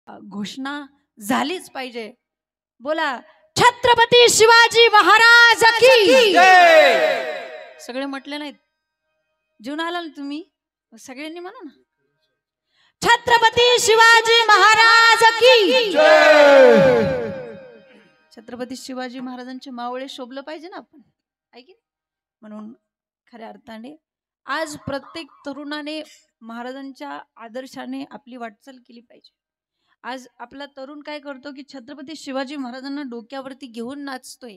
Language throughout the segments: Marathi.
घोषणा झालीच पाहिजे. बोला छत्रपती शिवाजी महाराज की जय. सगळे म्हटले नाहीत, जेवून आला ना तुम्ही, सगळ्यांनी म्हणा ना, छत्रपती शिवाजी महाराज की जय. छत्रपती शिवाजी महाराजांचे मावळे शोभलं पाहिजे ना आपण, ऐक. म्हणून खऱ्या अर्थाने आज प्रत्येक तरुणाने महाराजांच्या आदर्शाने आपली वाटचाल केली पाहिजे. आज आपला तरुण काय करतो की छत्रपती शिवाजी महाराजांना डोक्यावरती घेऊन नाचतोय,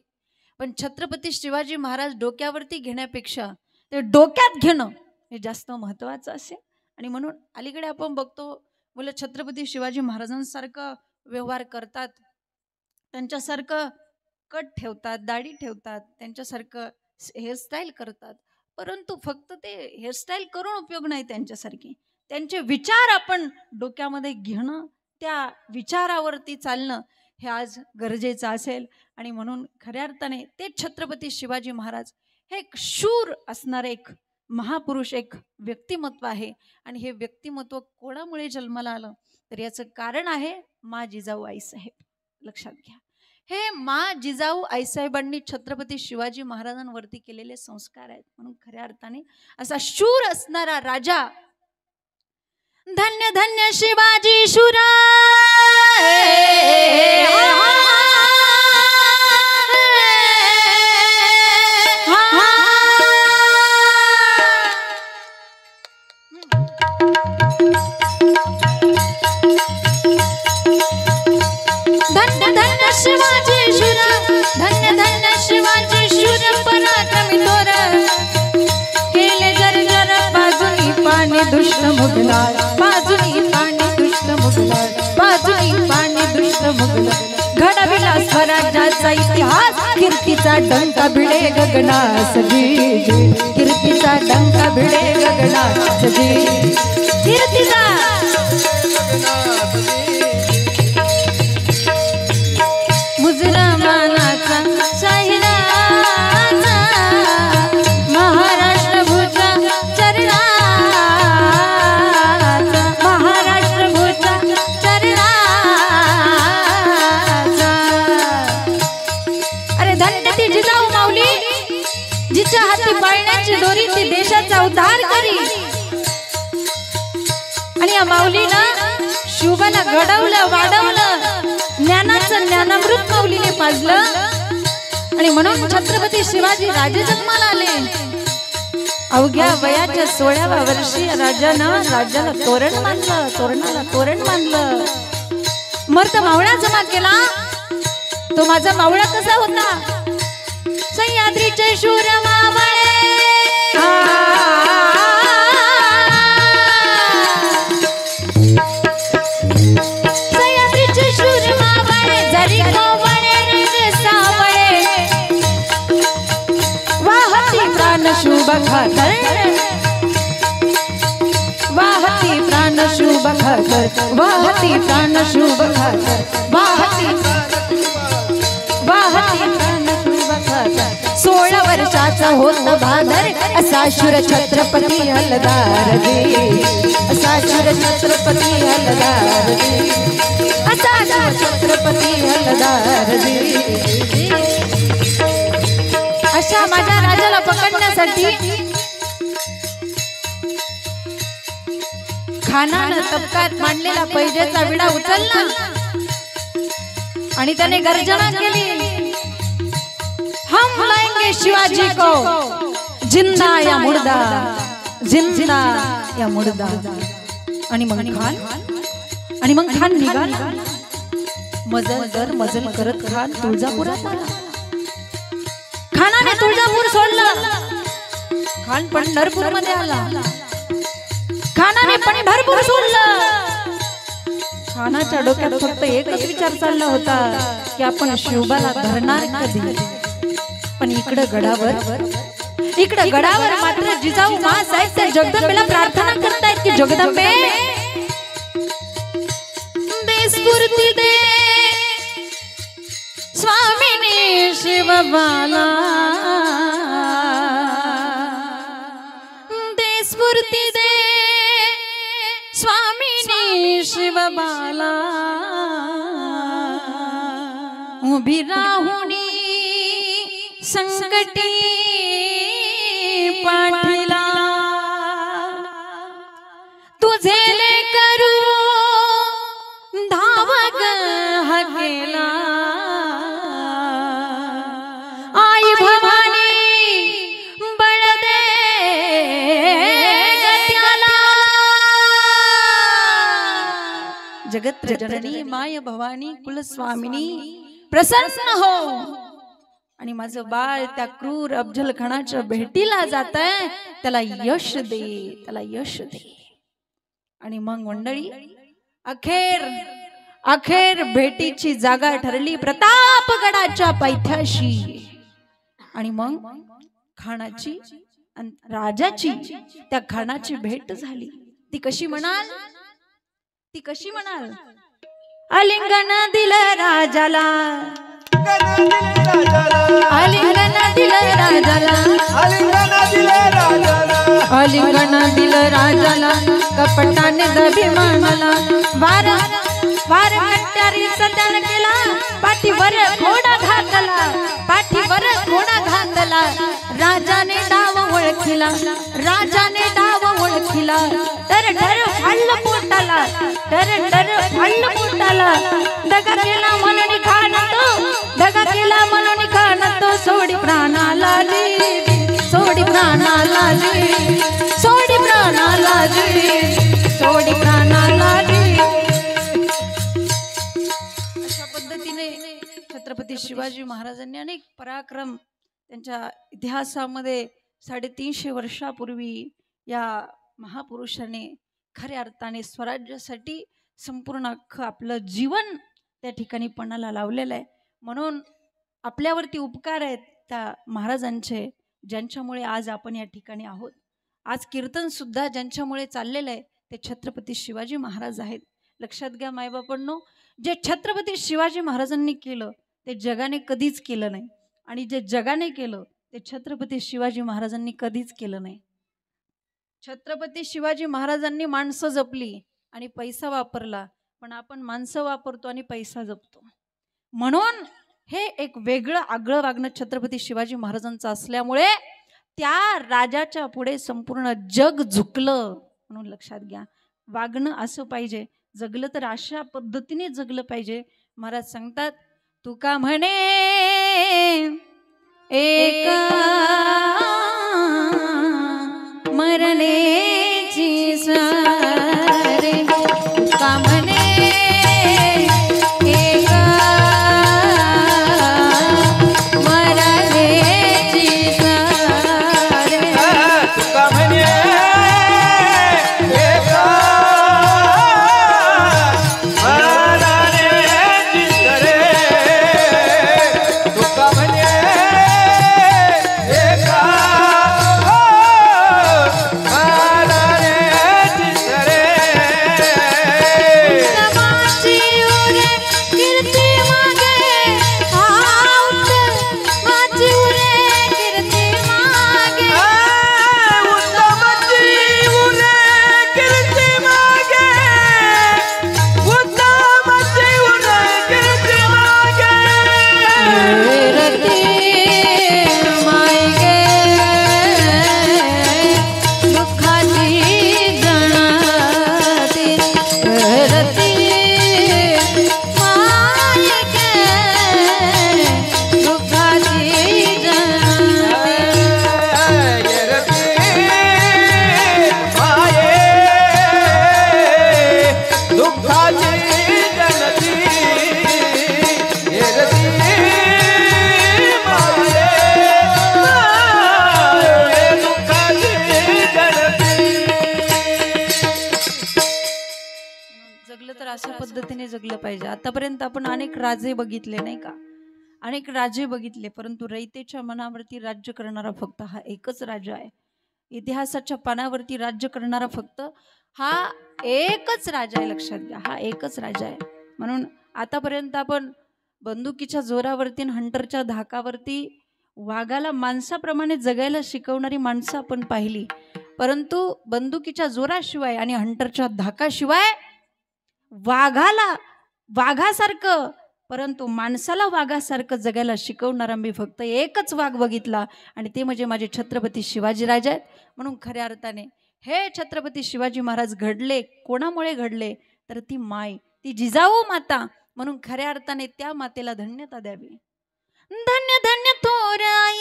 पण छत्रपती शिवाजी महाराज डोक्यावरती घेण्यापेक्षा ते डोक्यात घेणं हे जास्त महत्त्वाचं असेल. आणि म्हणून अलीकडे आपण बघतो मुलं छत्रपती शिवाजी महाराजांसारखं व्यवहार करतात, त्यांच्यासारखं कट ठेवतात, दाढी ठेवतात, त्यांच्यासारखं हेअरस्टाईल करतात, परंतु फक्त ते हेअरस्टाईल करून उपयोग नाही. त्यांच्यासारखे त्यांचे विचार आपण डोक्यामध्ये घेणं, त्या विचारावरती चालणं हे आज गरजेचं असेल. आणि म्हणून खऱ्या अर्थाने ते छत्रपती शिवाजी महाराज हे एक शूर असणारे एक महापुरुष, एक व्यक्तिमत्व आहे. आणि हे व्यक्तिमत्व कोणामुळे जन्माला आलं तर याचं कारण आहे मा जिजाऊ आईसाहेब. लक्षात घ्या, हे मा जिजाऊ आईसाहेबांनी छत्रपती शिवाजी महाराजांवरती केलेले संस्कार आहेत. म्हणून खऱ्या अर्थाने असा शूर असणारा राजा, धन्य धन्य शिवाजी शूरा. धन्य धन्य शिवाजी शूरा, धन्य धन्य शिवाजी शूर पराक्रमी थोर, केले जर जर बाजूनी पाणी दुष्ट मुघलार, बाजूनी पाणी दुष्ट मुघलार, बाजूनी पाणी दुष्ट मुघलार. घडविला स्वराज्याचा इतिहास, कीर्तीचा डंका भिडे गगनास जी, कीर्तीचा डंका भिडे गगनास जी, कीर्तीचा मुजरामानाचा शाहिराचा, महाराष्ट्र भूचा चरणाचा, महाराष्ट्र भूचा चरणाचा. अरे धन्य ती जिजाऊ माऊली, जिच्या हाती पाळण्याची दोरी ती देशाचा उद्धार करी. आणि या माऊलीनं शुभाला घडवलं, वाढवलं, ज्ञानाचं ज्ञानामृत माऊलीने पाजलं. आणि म्हणून छत्रपती शिवाजी राजे जन्माला आले. अवघ्या वयाच्या 16व्या वर्षी राज्याला तोरण बांधलं, तोरणाला तोरण बांधलं. मर्द मावळा जमा केला. तो माझा मावळा कसा होता? सह्याद्रीचे शूर मावळे, सह्याद्रीचे शूर मावळे, जरी कोवळे रंग सावळे, वाहती प्राण शुभ खातर, वाहती प्राण शुभ खातर, वाहती प्राण शुभ खातर, वाहती प्राण शुभ खातर. 16 वर्षाचा होता भादर, असा शूर छत्रपती हलदार जी, असा शूर छत्रपती हलदार जी, असा शूर छत्रपती हलदार जी. अशा माझ्या राजाला पकडण्यासाठी खानानं तबकात मांडलेला पैजेचा विडा उचलला आणि त्याने गर्जना केली, हम लाएंगे शिवाजी को जिंदा या मुर्दा, जिंदा या मुर्दा. आणि मग खान निघाला. मजल करत खान तुळजापुरात आला. खानाने तुळजापूर सोडलं, खान पंढरपूर मध्ये आला. खानाने पंढरपूर सोडलं. खानाच्या डोक्यात फक्त एकच विचार चालला होता की आपण शिवबाला धरणार कधी. पण इकडं गडावर मात्र जिजाऊ मासाहेब त्या जगदंबेला प्रार्थना करतायत की जगदंबे दे स्फूर्ती दे, स्वामिनी शिवबाला दे स्फूर्ती दे, स्वामिनी शिव वृषभाला उभी राहुनी संकटी पाठीला तुझे करू धावग हकेला आई भवानी बळ दे गत्याला जगत जननी माय भवानी कुलस्वामिनी प्रसन्न हो आणि माझं बाळ त्या क्रूर अफजल खानाच्या भेटीला जात आहे त्याला यश दे त्याला यश दे। आणि मग मंडळी अखेर अखेर भेटीची जागा ठरली प्रतापगडाच्या पायथ्याशी। आणि मग खानाची राजाची त्या खानाची भेट झाली। ती कशी म्हणाल ती कशी म्हणाल आलिंगन दिलं राजाला आलिंगन दिलं राजाला आलिंगन दिलं राजाला कपटाने दभिमानाला वार वार कट्यारीचा त्यानं केला पाठीवर घोडा घातला पाठीवर घोडा घातला राजाने डाव ओळखिला राजाने डाव ओळखिला तर डर फाडलं पोटाला तर डर फाडलं पोटाला दगा केला म्हणून खान तो दगा केला म्हणून खान तो सोडी प्राणाला सोडी प्राणाला सोडी प्राणाला सोडी प्राणाला। अशा पद्धतीने छत्रपती शिवाजी महाराजांनी अनेक पराक्रम त्यांच्या इतिहासामध्ये 350 वर्षापूर्वी या महापुरुषाने खऱ्या अर्थाने स्वराज्यासाठी संपूर्ण अख्खं आपलं जीवन त्या ठिकाणी पणाला लावलेलं आहे। म्हणून आपल्यावरती उपकार आहेत त्या महाराजांचे ज्यांच्यामुळे आज आपण या ठिकाणी आहोत। आज कीर्तन सुद्धा ज्यांच्यामुळे चाललेलं आहे ते छत्रपती शिवाजी महाराज आहेत। लक्षात घ्या मायबापांनो, जे छत्रपती शिवाजी महाराजांनी केलं ते जगाने कधीच केलं नाही आणि जे जगाने केलं ते छत्रपती शिवाजी महाराजांनी कधीच केलं नाही। छत्रपती शिवाजी महाराजांनी माणसं जपली आणि पैसा वापरला, पण आपण माणसं वापरतो आणि पैसा जपतो। म्हणून हे एक वेगळं आगळं वागणं छत्रपती शिवाजी महाराजांचं असल्यामुळे त्या राजाच्या पुढे संपूर्ण जग झुकलं। म्हणून लक्षात घ्या, वागणं असं पाहिजे, जगलं तर अशा पद्धतीने जगलं पाहिजे। महाराज सांगतात तुका म्हणे एक मरणेची सारे तुका म्हणे एक मरणेची सारे तुका म्हणे एक मरणेची सारे तुका म्हणे पद्धतीने जगलं पाहिजे। आतापर्यंत आपण अनेक राजे बघितले नाही का, अनेक राजे बघितले, परंतु रयतेच्या मनावरती राज्य करणारा फक्त हा एकच राजा आहे। इतिहासाच्या पानावरती राज्य करणारा फक्त हा एकच राजा आहे। लक्षात घ्या, हा एकच राजा आहे। म्हणून आतापर्यंत आपण बंदुकीच्या जोरावरती आणि हंटरच्या धाकावरती वाघाला माणसाप्रमाणे जगायला शिकवणारी माणसं आपण पाहिली, परंतु बंदुकीच्या जोराशिवाय आणि हंटरच्या धाकाशिवाय वाघाला वाघासारखं, परंतु माणसाला वाघासारखं जगायला शिकवणारा मी फक्त एकच वाघ बघितला, आणि ते म्हणजे माझे छत्रपती शिवाजीराजे आहेत. म्हणून खऱ्या अर्थाने हे छत्रपती शिवाजी महाराज घडले कोणामुळे घडले, तर ती माय, ती जिजाऊ माता. म्हणून खऱ्या अर्थाने त्या मातेला धन्यता द्यावी. धन्य धन्य थोराई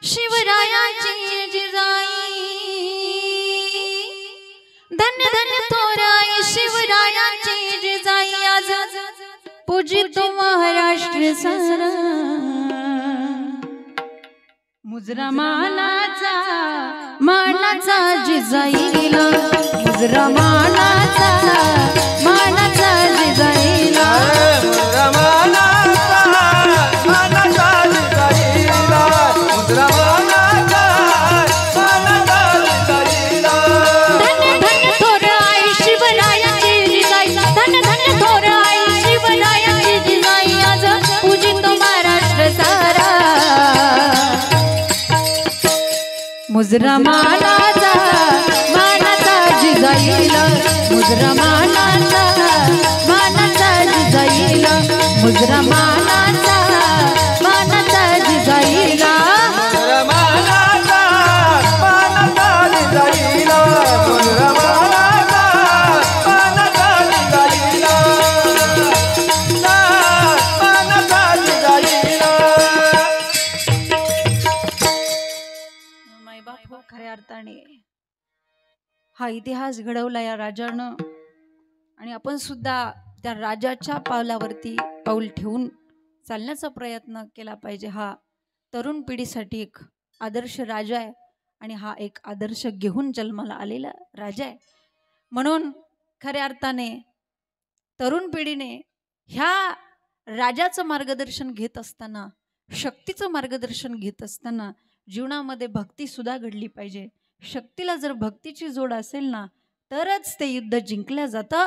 शिवरायाची जिजाई, धन्य धन्य थोराई शिवरायाची जिजाई. आज पूजितो महाराष्ट्र सारा, मुजरा मानाचा जिजाईला, मुजरा मानाचा जिजाईला, मुजरा मानाचा जिजाईला, मुजरा मानाचा जिजाईला. धन्य धन्य थोर आई शिवरायाची जिजाई, धन्य धन्य थोर आई शिवरायाची जिजाई. आज पूजितो महाराष्ट्र सारा, मुजरा मानाचा जिजाईला, मुजरा मानाचा जिजाईला, मुजरा मानाचा जिजाईला, मुजरा मानाचा जिजाईला, मुजरा मानाचा जिजाईला, जिजाईला. माय बाप हो, खऱ्या अर्थाने हा इतिहास घडवला या राजानं, आणि आपण सुद्धा त्या राजाच्या पावलावरती पाऊल ठेवून चालण्याचा प्रयत्न केला पाहिजे. हा तरुण पिढीसाठी एक आदर्श राजा आहे, आणि हा एक आदर्श घेऊन जन्माला आलेला राजा आहे. म्हणून खऱ्या अर्थाने तरुण पिढीने ह्या राजाचं मार्गदर्शन घेत असताना, शक्तीचं मार्गदर्शन घेत असताना जीवनामध्ये भक्ती सुद्धा घडली पाहिजे. शक्तीला जर भक्तीची जोड असेल ना, तरच ते युद्ध जिंकलं जातं.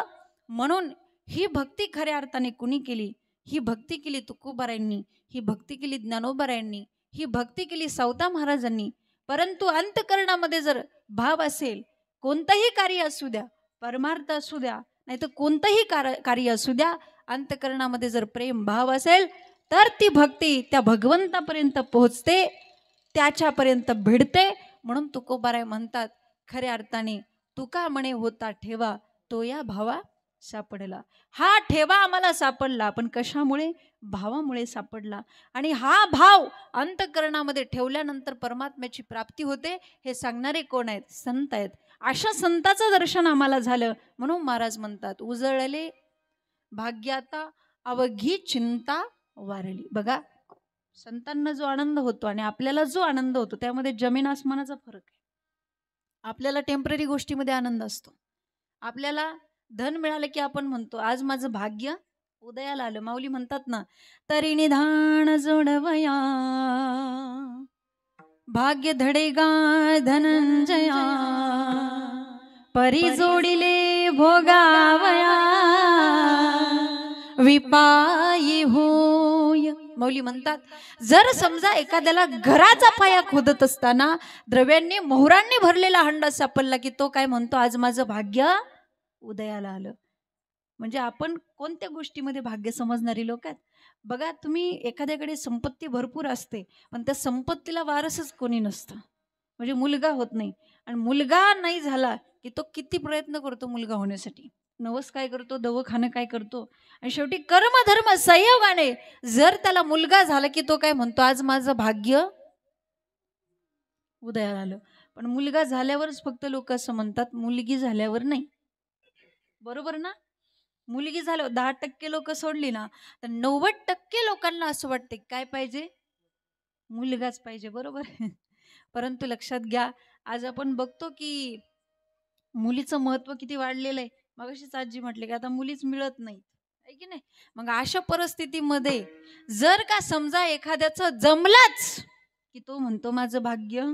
म्हणून ही भक्ती खऱ्या अर्थाने कुणी केली? ही भक्ती केली तुकोबारायांनी, ही भक्ती केली ज्ञानोबारायांनी, ही भक्ती केली सावता महाराजांनी. परंतु अंतकरणामध्ये जर भाव असेल, कोणतंही कार्य असू द्या, परमार्थ असू द्या, नाही तर कोणतंही कार्य असू द्या, अंतकरणामध्ये जर प्रेम भाव असेल, तर ती भक्ती त्या भगवंतापर्यंत पोहोचते, त्याच्यापर्यंत भिडते. म्हणून तुकोबाराय म्हणतात खऱ्या अर्थाने, तुका म्हणे होता ठेवा, तो या भावा सापडला. हा ठेवा आम्हाला सापडला, पण कशामुळे? भावामुळे सापडला. आणि हा भाव अंतकरणामध्ये ठेवल्यानंतर परमात्म्याची प्राप्ती होते. हे सांगणारे कोण आहेत? संत आहेत. अशा संताचं दर्शन आम्हाला झालं. म्हणून महाराज म्हणतात, उजळले भाग्याता अवघी चिंता वारली. बघा, संतांना जो आनंद होतो आणि आपल्याला जो आनंद होतो, त्यामध्ये जमीन आसमानाचा फरक आहे. आपल्याला टेम्पररी गोष्टीमध्ये आनंद असतो. आपल्याला धन मिळालं की आपण म्हणतो, आज माझं भाग्य उदयाला आलं. माऊली म्हणतात ना, तरी निधान जोडवया भाग्य धडेगा धनंजया, परी जोडिले भोगावया विपायी होय. मौली म्हणतात, जर समजा एखाद्याला घराचा पाया खोदत असताना द्रव्यांनी मोहरांनी भरलेला हंडा सापडला की तो काय म्हणतो, आज माझं भाग्य उदयाला आलं. म्हणजे आपण कोणत्या गोष्टीमध्ये भाग्य समजणारी लोक आहेत? बघा, तुम्ही एखाद्याकडे संपत्ती भरपूर असते, पण त्या संपत्तीला वारसच कोणी नसतं, म्हणजे मुलगा होत नाही. आणि मुलगा नाही झाला की तो किती प्रयत्न करतो मुलगा होण्यासाठी, नवस काय करतो, दवाखाना काय करतो, आणि शेवटी कर्म धर्म संयोगाने जर त्याला मुलगा झाला की तो काय म्हणतो, आज माझं भाग्य उदयाला आलं. पण मुलगा झाल्यावरच फक्त लोक असं म्हणतात, मुलगी झाल्यावर नाही. बरोबर ना? मुलगी झाल्यावर 10% लोक सोडली ना, तर 90% लोकांना असं वाटते काय पाहिजे, मुलगाच पाहिजे. बरोबर. परंतु लक्षात घ्या, आज आपण बघतो की मुलीचं महत्व किती वाढलेलं आहे. मगाशीच आजी म्हटले की आता मुलीच मिळत नाही, आहे की नाही? मग अशा परिस्थितीमध्ये जर का समजा एखाद्याचं जमलंच की तो म्हणतो माझं भाग्य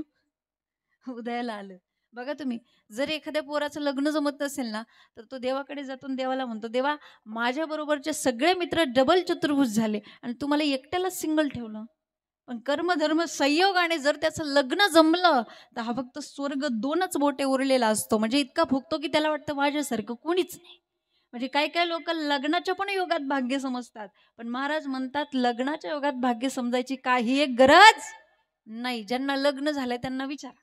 उदयाला आलं. बघा तुम्ही, जर एखाद्या पोराचं लग्न जमत नसेल ना, तर तो देवाकडे जातो, देवाला म्हणतो, देवा माझ्या बरोबरचे सगळे मित्र डबल चतुर्भुज झाले आणि तुम्हाला एकट्याला सिंगल ठेवलं, पण कर्मधर्म संयोगाने जर त्याचं लग्न जमलं तर हा फक्त स्वर्ग 2च बोटे उरलेला असतो. म्हणजे इतका फुगतो की त्याला वाटतं माझ्यासारखं कोणीच नाही. म्हणजे काय काय लोक लग्नाच्या पण योगात भाग्य समजतात, पण महाराज म्हणतात लग्नाच्या योगात भाग्य समजायची काही एक गरज नाही. ज्यांना लग्न झालंय त्यांना विचारा.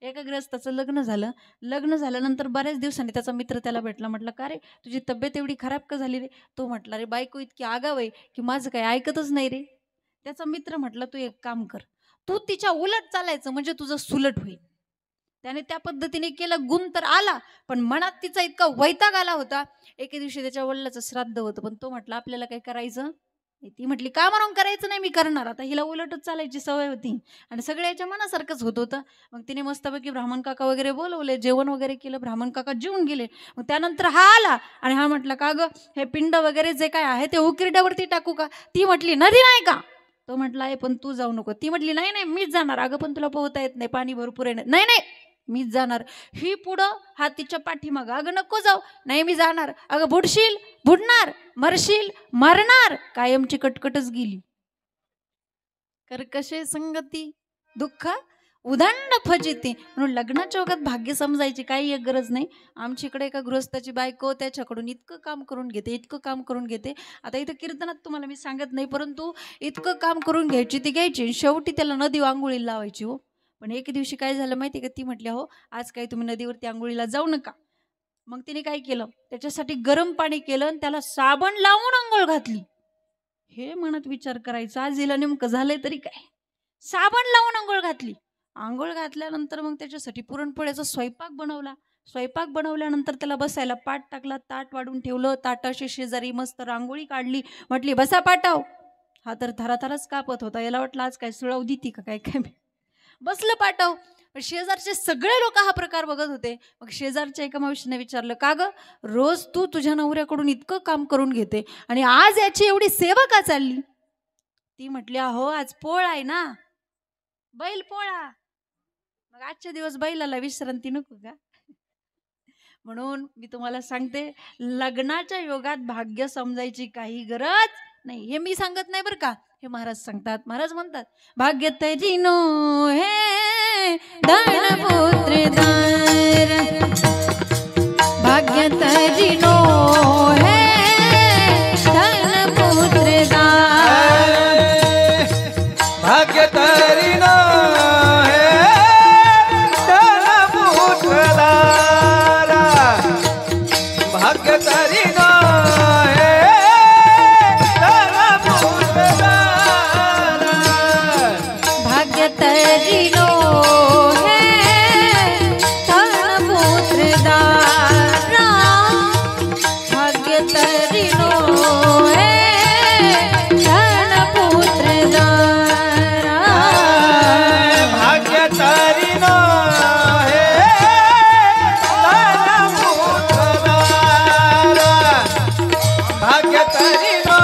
एका गृहस्थाचं लग्न झालं, लग्न झाल्यानंतर बऱ्याच दिवसांनी त्याचा मित्र त्याला भेटला. म्हटलं का रे तुझी तब्येत एवढी खराब का झाली रे? तो म्हटला रे बायको इतकी आगाव आहे की माझं काही ऐकतच नाही रे. त्याचा मित्र म्हटला तू एक काम कर, तू तिच्या उलट चालायचं म्हणजे तुझं सुलट होईल. त्याने त्या पद्धतीने केलं. गुण तर आला, पण मनात तिचा इतका वैताग आला होता. एके दिवशी त्याच्या वडिलाचं श्राद्ध होतं, पण तो म्हटला आपल्याला काय करायचं. ती म्हटली का म्हणून करायचं नाही, मी करणार. आता हिला उलटच चालायची सवय होती आणि सगळ्याच्या मनासारखंच होत होतं. मग तिने मस्तपैकी ब्राह्मण काका वगैरे बोलवले, जेवण वगैरे केलं. ब्राह्मण काका जेवून गेले. मग त्यानंतर हा आला आणि हा म्हटला का ग हे पिंड वगैरे जे काय आहे ते उकिरड्यावरती टाकू का? ती म्हटली नदी नाही का? तो म्हटला आहे पण तू जाऊ नको. ती म्हटली नाही नाही मीच जाणार. अगं पण तुला पोहता येत नाही, पाणी भरपूर आहे. नाही नाही मीच जाणार. ही पुढं हा तिच्या पाठीमागं. अगं नको जाऊ. नाही मी जाणार. अगं बुडशील, बुडणार. मरशील, मरणार. कायमची कटकटच गेली. कर्कशे संगती दुःख उदंड फजिती. म्हणून लग्नाच्या ओघात भाग्य समजायची काही एक गरज नाही. आमच्या इकडे एका गृहस्थाची बायको त्याच्याकडून इतकं काम करून घेते, इतकं काम करून घेते. आता इथं कीर्तनात तुम्हाला मी सांगत नाही, परंतु इतकं काम करून घ्यायची ती घ्यायची. शेवटी त्याला नदी आंघोळीला लावायची हो. पण एक दिवशी काय झालं माहिती का? ती म्हटली हो आज काही तुम्ही नदीवरती आंघोळीला जाऊ नका. मग तिने काय केलं, त्याच्यासाठी गरम पाणी केलं आणि त्याला साबण लावून आंघोळ घातली. हे म्हणत विचार करायचा आज हिला नेमकं झालंय तरी काय. साबण लावून आंघोळ घातली. आंघोळ घातल्यानंतर मग त्याच्यासाठी पुरणपोळ्याचा स्वयंपाक बनवला. स्वयंपाक बनवल्यानंतर त्याला बसायला पाट टाकला, ताट वाढून ठेवलं. ताटाशी शेजारी मस्त रांगोळी काढली. म्हटली बसा पाटाव. हा तर थराथराच कापत होता. याला वाटलं आज काय सुळाव देती का काय काय. बसलं पाटाव. शेजारचे सगळे लोक हा प्रकार बघत होते. मग शेजारच्या एका मावशीने विचारलं का ग रोज तू तुझ्या नवऱ्याकडून इतकं काम करून घेते आणि आज याची एवढी सेवा का चालली? ती म्हटली अहो आज पोळा आहे ना, बैल पोळा. मग आजच्या दिवस बैलाला विश्रांती नको का? म्हणून मी तुम्हाला सांगते लग्नाच्या योगात भाग्य समजायची काही गरज नाही. हे मी सांगत नाही बरं का, हे महाराज सांगतात. महाराज म्हणतात भाग्य तजिनो हे धन पुत्र दार, भाग्य तजिनो हे धन पुत्र दार, भाग्य तरिनो भाग्य तरिनो भाग्य तरिनो हे धन पुत्र दारा, भाग्य तरिनो हे धन पुत्र दारा, भाग्य तरिनो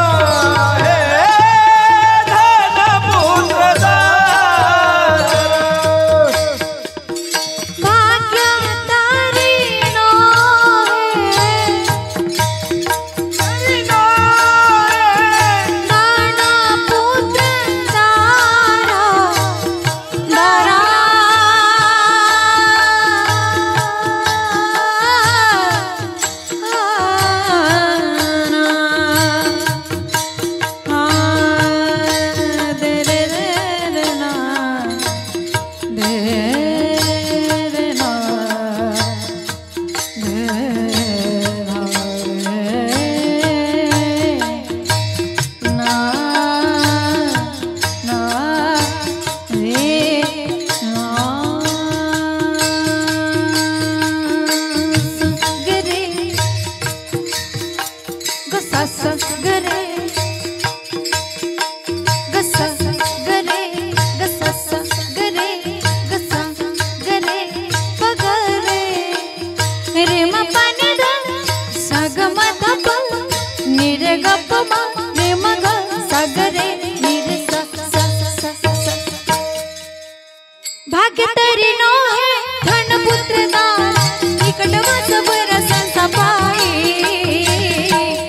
भाग्य तरिनो हे धन पुत्र दार, निकट वास बरसांचा पायी,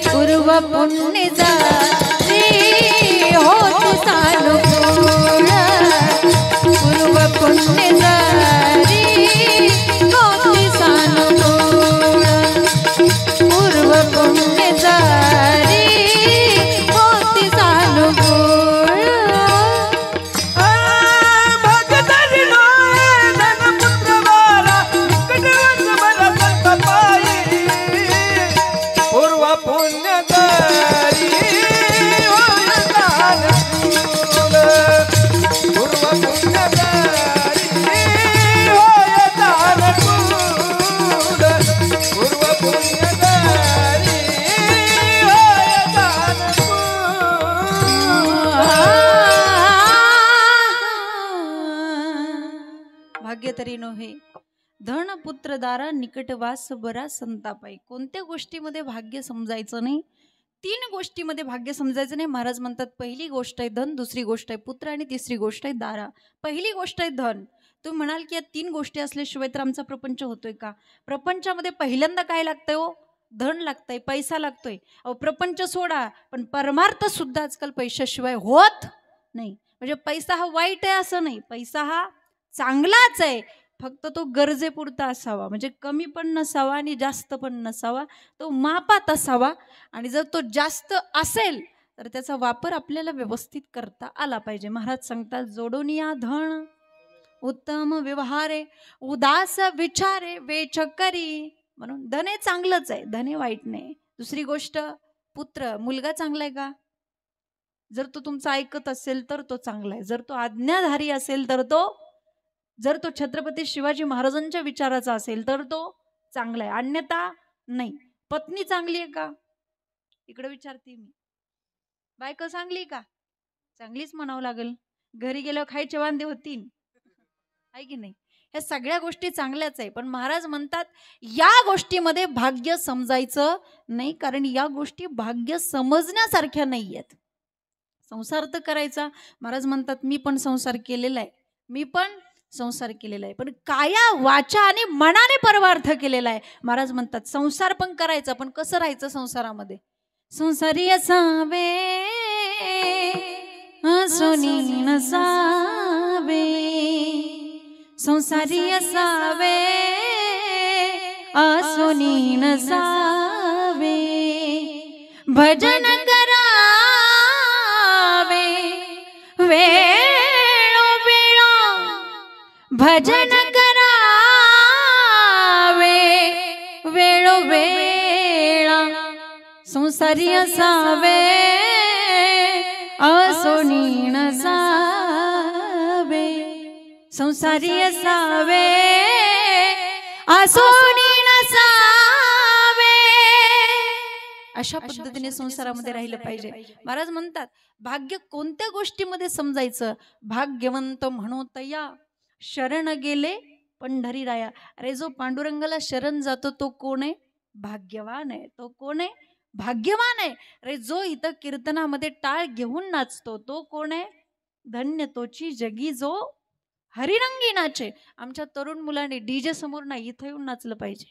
पूर्व पुण्य जा रे हो तू सानुकूळ. भाग्य तरी नोहे, धन पुत्र दारा निकटवास बरा संतापाई. कोणत्या गोष्टीमध्ये भाग्य समजायचं नाही, 3 गोष्टीमध्ये भाग्य समजायचं नाही. महाराज म्हणतात पहिली गोष्ट आहे धन, दुसरी गोष्ट आहे पुत्र आणि तिसरी गोष्ट आहे दारा. पहिली गोष्ट आहे धन. तुम्ही म्हणाल की या 3 गोष्टी असल्याशिवाय तर आमचा प्रपंच होतोय का? प्रपंचामध्ये पहिल्यांदा काय लागतंय हो? धन लागतंय, पैसा लागतोय. अहो प्रपंच सोडा, पण परमार्थ सुद्धा आजकाल पैशाशिवाय होत नाही. म्हणजे पैसा हा वाईट आहे असं नाही, पैसा हा चांगलाच आहे, फक्त तो गरजेपुरता असावा. म्हणजे कमी पण नसावा आणि जास्त पण नसावा, तो मापात असावा. आणि जर तो जास्त असेल तर त्याचा वापर आपल्याला व्यवस्थित करता आला पाहिजे. महाराज सांगतात जोडोनिया धन उत्तम व्यवहारे, उदास विचारे वेचकरी. म्हणून धन हे चांगलंच आहे, धन हे वाईट नाही. दुसरी गोष्ट पुत्र, मुलगा चांगला आहे का? जर तो तुमचा ऐकत असेल तर तो चांगला आहे, जर तो आज्ञाधारी असेल तर तो, जर तो छत्रपती शिवाजी महाराजांच्या विचाराचा असेल तर तो चांगला आहे, अन्यथा नाही. पत्नी चांगली आहे का? इकडे विचारते मी. बायको चांगली का? चांगलीच म्हणावं लागेल. घरी गेल्यावर खायचे वांदे होतील, आहे की नाही? ह्या सगळ्या गोष्टी चांगल्याच आहे, पण महाराज म्हणतात या गोष्टीमध्ये भाग्य समजायचं नाही, कारण या गोष्टी भाग्य समजण्यासारख्या नाही आहेत. संसार तर करायचा. महाराज म्हणतात मी पण संसार केलेला आहे, मी पण संसार केलेला आहे, पण काया वाचा आणि मनाने परमार्थ केलेला आहे. महाराज म्हणतात संसार पण करायचा, पण कसं राहायचं संसारामध्ये? संसारी असावे सोनी नसावे, संसारी असावे आसोनी नसावे, भजन करावे वेळोवेळा, भजन करावे वेळोवेळा, संसारी असावे आसोनी नसावे, संसारी असावे आसोनी नसावे. अशा पद्धतीने संसारामध्ये राहिलं पाहिजे. महाराज म्हणतात भाग्य कोणत्या गोष्टीमध्ये समजायचं? भाग्यवंत म्हणोतया शरण गेले पंढरीराया. अरे जो पांडुरंगाला शरण जातो तो कोण आहे? भाग्यवान आहे. तो कोण आहे? भाग्यवान आहे. अरे जो इथं कीर्तनामध्ये टाळ घेऊन नाचतो तो कोण आहे? धन्य तोची जगी जो हरिरंगी नाचे. आमच्या तरुण मुलांनी डीजे समोर नाही, इथं येऊन नाचलं पाहिजे.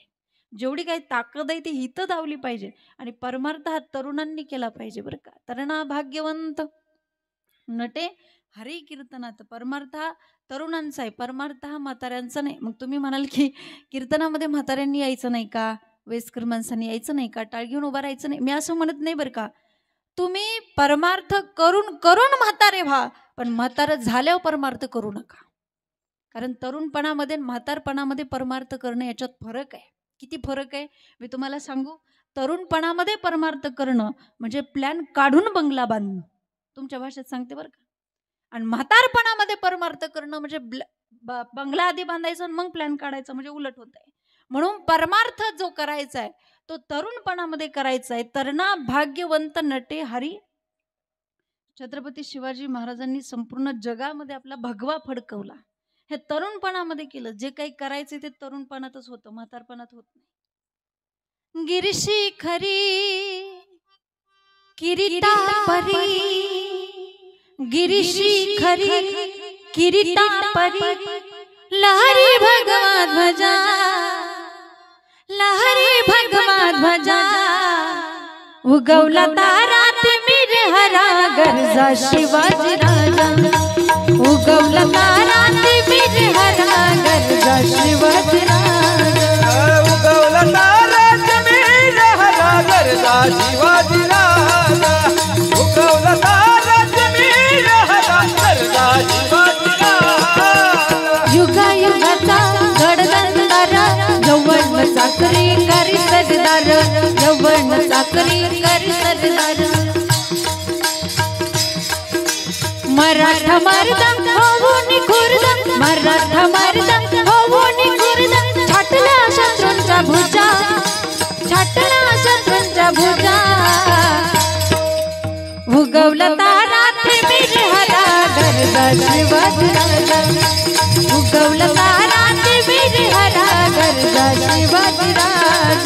जेवढी काही ताकद आहे ती इथं धावली पाहिजे, आणि परमार्थ हा तरुणांनी केला पाहिजे बरं का. तरणा भाग्यवंत नटे हरी कीर्तनात. परमार्थ हा तरुणांचा आहे, परमार्थ हा म्हाताऱ्यांचा नाही. मग तुम्ही म्हणाल की कीर्तनामध्ये म्हाताऱ्यांनी यायचं नाही का, वयस्कर माणसांनी यायचं नाही का, टाळ घेऊन उभा राहायचं नाही? मी असं म्हणत नाही बरं का. तुम्ही परमार्थ करून करून म्हातारे व्हा, पण म्हातारं झाल्यावर परमार्थ करू नका. कारण तरुणपणामध्ये म्हातारपणामध्ये परमार्थ करणं याच्यात फरक आहे. किती फरक आहे मी तुम्हाला सांगू. तरुणपणामध्ये परमार्थ करणं म्हणजे प्लॅन काढून बंगला बांधणं, तुमच्या भाषेत सांगते बरं का. आणि म्हातारपणामध्ये परमार्थ करणं म्हणजे बंगला आधी बांधायचा आणि मग प्लॅन काढायचा, म्हणजे उलट होत आहे. म्हणून परमार्थ जो करायचा आहे तो तरुणपणामध्ये करायचा आहे. तरणा भाग्यवंत नटे हरी. छत्रपती शिवाजी महाराजांनी संपूर्ण जगामध्ये आपला भगवा फडकवला. हे तरुणपणामध्ये केलं. जे काही करायचं ते तरुणपणातच होतं, म्हातारपणात होत नाही. गिरीशी खरी किरीटा परी, गिरीशी खरी किरीटा परी, लहरी भगवा ध्वजा, लहरी भगवा ध्वजा, उगवला तारा तिमिर हरा गरजा शिवाजी राजा, उगवला तारा तिमिर हरा गरजा शिवाजी राजा, उगवला तारा तिमिर हरा गरजा शिवाजी राजा, उगवला तारा तिमिर हरा गरजा शिवाजी राजा. युगा युगाचा गडगंधार, यवण चाकरी करी सरदार, यवण चाकरी करी सरदार. मराठा मर्द होऊन खुर्द, मराठा मर्द होऊन खुर्द, छाटला शत्रूंच्या भुजा, छाटला शत्रूंच्या भुजा, उगवला तारा तिमिर हरा गरजा शिवाजी राजा, उगवला तारा गरजा शिवाजीराज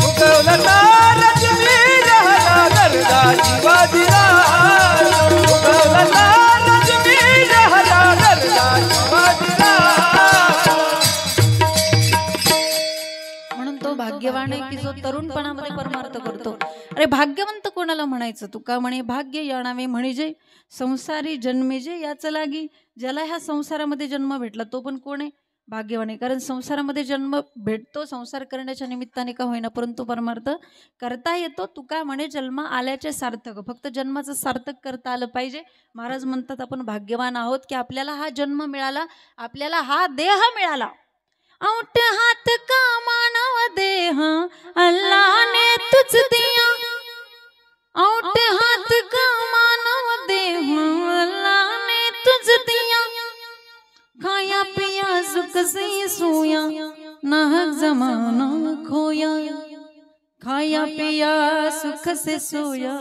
उगवला तारा जमीन हरा गरजा शिवाजीराज उगवला तारा जमीन हरा गरजा शिवाजीराज म्हणून तो भाग्यवान आहे की जो तरुणपणामध्ये परमार्थ करतो. अरे भाग्यवंत कोणाला म्हणायचं? तुका म्हणे भाग्य याणावे म्हणजे संसारी जन्मे जे याच लागी. ज्याला ह्या संसारामध्ये जन्म भेटला तो पण कोण आहे? भाग्यवान आहे. कारण संसारामध्ये जन्म भेटतो संसार करण्याच्या निमित्ताने का होईना, परंतु परमार्थ करता येतो. तुका म्हणे जन्म आल्याचे सार्थक. फक्त जन्माचं सार्थक करता आलं पाहिजे. महाराज म्हणतात आपण भाग्यवान आहोत की आपल्याला हा जन्म मिळाला, आपल्याला हा देह मिळाला. औट हात का मानव देह अल्लाने तुझ दिया. औट हात का मानव देह अल्लाने तुझ दिया. खाया पिया सुख से सोया नाहक जमाना खोया. खाया पिया सुख से सोया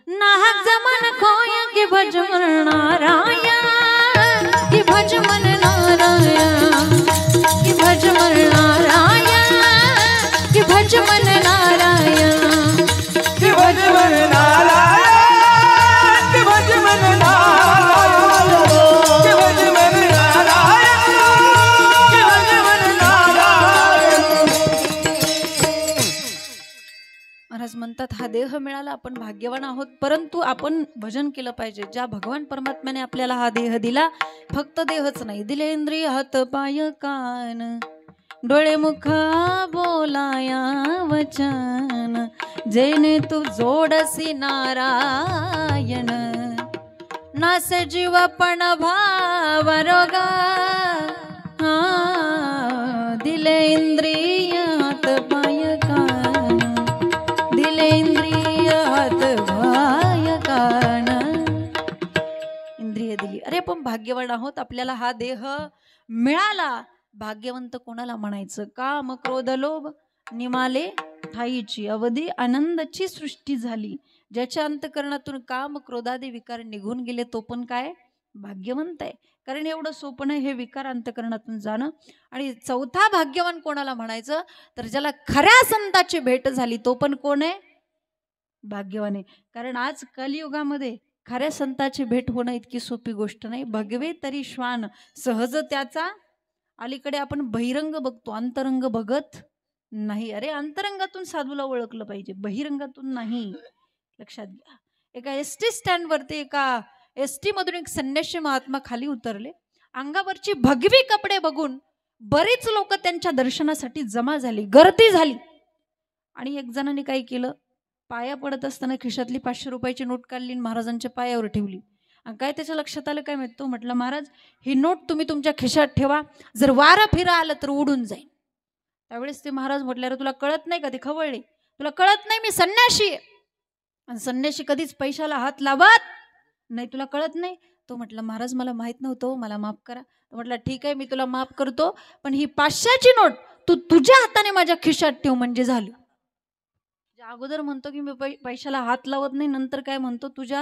नाहक जमाना खोया. कि भज मन नारायण, कि भज मन नारायण, कि भज मन नारायण, कि भज मन नारायण, कि भज मन नारायण, कि भज मन नारायण, कि भज मन नारायण, कि भज मन नारायण. महाराज म्हणतात हा देह मिळाला आपण भाग्यवान आहोत, परंतु आपण भजन केलं पाहिजे. ज्या भगवान परमात्म्याने आपल्याला हा देह दिला, फक्त देहच नाही दिले इंद्रिय हात पाय कान डोळे मुख बोलाया वचन. जेने तू जोडसी नारायण नास जीव पण भाव रोगा. दिले इंद्रिय हात पाय कान, दिले इंद्रिय हात पाय कान. इंद्रिय दिली. अरे आपण भाग्यवान आहोत, आपल्याला हा देह मिळाला. भाग्यवंत कोणाला म्हणायचं? काम क्रोध लोभ निमाले ठाईची अवधी आनंदाची सृष्टी झाली. ज्याच्या अंतकरणातून काम क्रोधादी विकार निघून गेले तो पण काय भाग्यवंत आहे. कारण एवढं सोपं आहे हे विकार अंतकरणातून जाणं. आणि चौथा भाग्यवान कोणाला म्हणायचं? तर ज्याला खऱ्या संताची भेट झाली तो पण कोण आहे? भाग्यवान आहे. कारण आज कलियुगामध्ये खऱ्या संताची भेट होणं इतकी सोपी गोष्ट नाही. भगवे तरी श्वान सहज त्याचा. अलीकडे आपण बहिरंग बघतो, अंतरंग बघत नाही. अरे अंतरंगातून साधूला ओळखलं पाहिजे, बहिरंगातून नाही. लक्षात घ्या. एका एसटी स्टँडवरती एका एसटी मधून एक संन्यासी महात्मा खाली उतरले. अंगावरची भगवी कपडे बघून बरेच लोक त्यांच्या दर्शनासाठी जमा झाली, गर्दी झाली. आणि एक जणांनी काय केलं, पाया पडत असताना खिशातली 500 रुपयाची नोट काढली आणि महाराजांच्या पायावर ठेवली. आणि काय त्याच्या लक्षात आलं काय माहिती? तो म्हटलं महाराज ही नोट तुम्ही तुमच्या खिशात ठेवा, जर वारा फिरा आलं तर उडून जाईल. त्यावेळेस ते महाराज म्हटले अरे तुला कळत नाही का? ते खवळले. तुला कळत नाही मी संन्यासी आहे, आणि संन्यासी कधीच पैशाला हात लावत नाही, तुला कळत नाही? तो म्हटलं महाराज मला माहित नव्हतं, मला माफ करा. म्हटलं ठीक आहे मी तुला माफ करतो, पण ही 500ची नोट तू तुझ्या हाताने माझ्या खिशात ठेव म्हणजे झालं. अगोदर म्हणतो की मी पैशाला हात लावत नाही, नंतर काय म्हणतो तुझ्या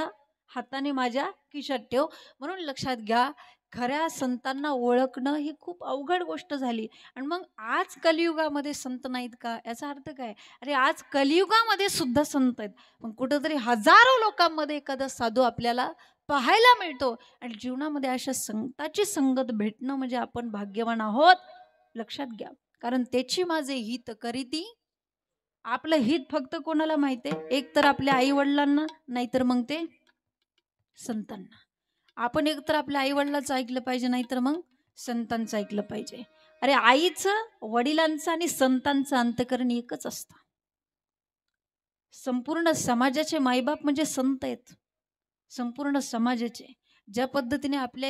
हाताने माझ्या खिशात ठेव. म्हणून लक्षात घ्या खऱ्या संतांना ओळखणं ही खूप अवघड गोष्ट झाली. आणि मग आज कलियुगामध्ये संत नाहीत का? याचा अर्थ काय? अरे आज कलियुगामध्ये सुद्धा संत आहेत, पण कुठंतरी हजारो लोकांमध्ये एखादा साधू आपल्याला पाहायला मिळतो. आणि जीवनामध्ये अशा संताची संगत भेटणं म्हणजे आपण भाग्यवान आहोत. लक्षात घ्या. कारण त्याची माझे हित करीती. आपलं हित फक्त कोणाला माहिती आहे? एक तर आपल्या आई वडिलांना, नाहीतर मग ते संतांना. आपण एकतर आपल्या आई वडिलांचं ऐकलं पाहिजे, नाहीतर मग संतांचं ऐकलं पाहिजे. अरे आईचं, वडिलांचं आणि संतांचं अंतकरण एकच असतं. संपूर्ण समाजाचे मायबाप म्हणजे संत आहेत, संपूर्ण समाजाचे. ज्या पद्धतीने आपल्या